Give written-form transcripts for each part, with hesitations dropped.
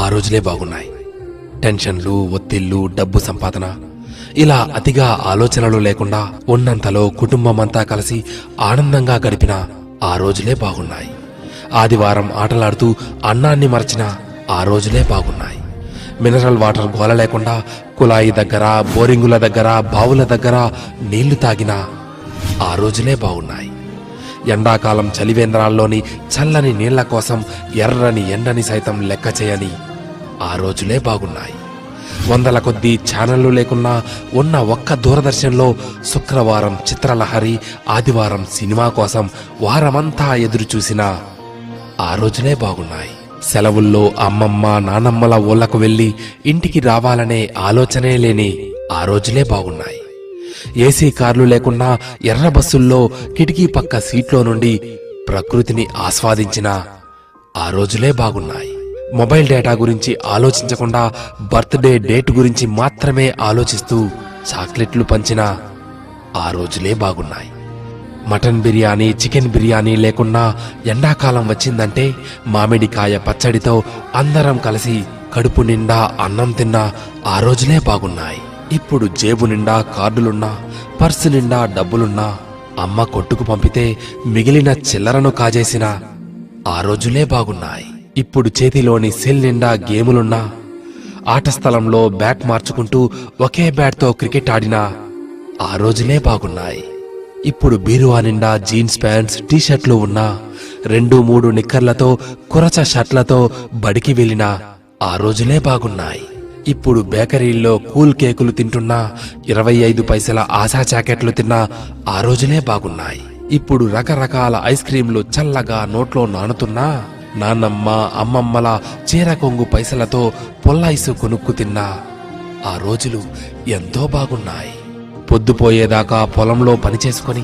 ఆ రోజులే బాగున్నాయి. టెన్షన్లు, ఒత్తిళ్లు, డబ్బు సంపాదన ఇలా అతిగా ఆలోచనలు లేకుండా ఉన్నంతలో కుటుంబమంతా కలిసి ఆనందంగా గడిపిన ఆ రోజులే బాగున్నాయి. ఆదివారం ఆటలాడుతూ అన్నాన్ని మరచిన ఆ రోజులే బాగున్నాయి. మినరల్ వాటర్ గోల లేకుండా కుళాయి దగ్గర, బోరింగుల దగ్గర, బావుల దగ్గర నీళ్లు తాగిన ఆ రోజులే బాగున్నాయి. ఎండాకాలం చలివేంద్రాల్లోని చల్లని నీళ్ల కోసం ఎర్రని ఎండని సైతం లెక్క చేయని ఆ రోజులే బాగున్నాయి. వందల కొద్దీ ఛానళ్లు లేకున్నా ఉన్న ఒక్క దూరదర్శన్లో శుక్రవారం చిత్రలహరి, ఆదివారం సినిమా కోసం వారమంతా ఎదురు చూసిన ఆ రోజులే బాగున్నాయి. సెలవుల్లో అమ్మమ్మ, నానమ్మల ఊళ్లకు వెళ్లి ఇంటికి రావాలనే ఆలోచనే లేని ఆ రోజులే బాగున్నాయి. ఏసీ కార్లు లేకున్నా ఎర్ర బస్సుల్లో కిటికీ పక్క సీట్లో నుండి ప్రకృతిని ఆస్వాదించిన ఆ రోజులే బాగున్నాయి. మొబైల్ డేటా గురించి ఆలోచించకుండా బర్త్డే డేట్ గురించి మాత్రమే ఆలోచిస్తూ చాక్లెట్లు పంచిన ఆ రోజులే బాగున్నాయి. మటన్ బిర్యానీ, చికెన్ బిర్యానీ లేకున్నా ఎండాకాలం వచ్చిందంటే మామిడికాయ పచ్చడితో అందరం కలిసి కడుపు నిండా అన్నం తిన్న ఆ రోజులే బాగున్నాయి. ఇప్పుడు జేబు నిండా కార్డులున్నా, పర్సు నిండా డబ్బులున్నా అమ్మ కొట్టుకు పంపితే మిగిలిన చిల్లరను కాజేసిన ఆ రోజులే బాగున్నాయి. ఇప్పుడు చేతిలోని సెల్ నిండా గేములున్నా, ఆట స్థలంలో బ్యాట్ మార్చుకుంటూ ఒకే బ్యాట్తో క్రికెట్ ఆడిన ఆ రోజులే బాగున్నాయి. ఇప్పుడు బీరువా నిండా జీన్స్ ప్యాంట్స్, టీషర్ట్లు ఉన్నా 2-3 నిక్కర్లతో, కురచ షర్ట్లతో బడికి వెళ్లిన ఆ రోజులే బాగున్నాయి. ఇప్పుడు బేకరీల్లో కూల్ కేకులు తింటున్నా, 25 పైసల ఆశా జాకెట్లు తిన్నా ఆ రోజులే బాగున్నాయి. ఇప్పుడు రకరకాల ఐస్ క్రీంలు చల్లగా నోట్లో నానుతున్నా, నాన్నమ్మ, అమ్మమ్మల చీర కొంగు పైసలతో పొల్లైసు కొనుక్కు తిన్నా ఆ రోజులు ఎంతో బాగున్నాయి. పొద్దుపోయేదాకా పొలంలో పనిచేసుకొని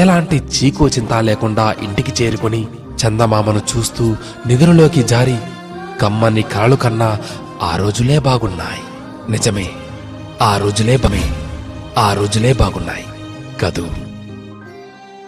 ఎలాంటి చీకో చింత లేకుండా ఇంటికి చేరుకొని చందమామను చూస్తూ నిద్రలోకి జారి కమ్మని కలలు కన్నా ఆ రోజులే బాగున్నాయి. నిజమే, ఆ రోజులే బాగున్నాయి కదూ.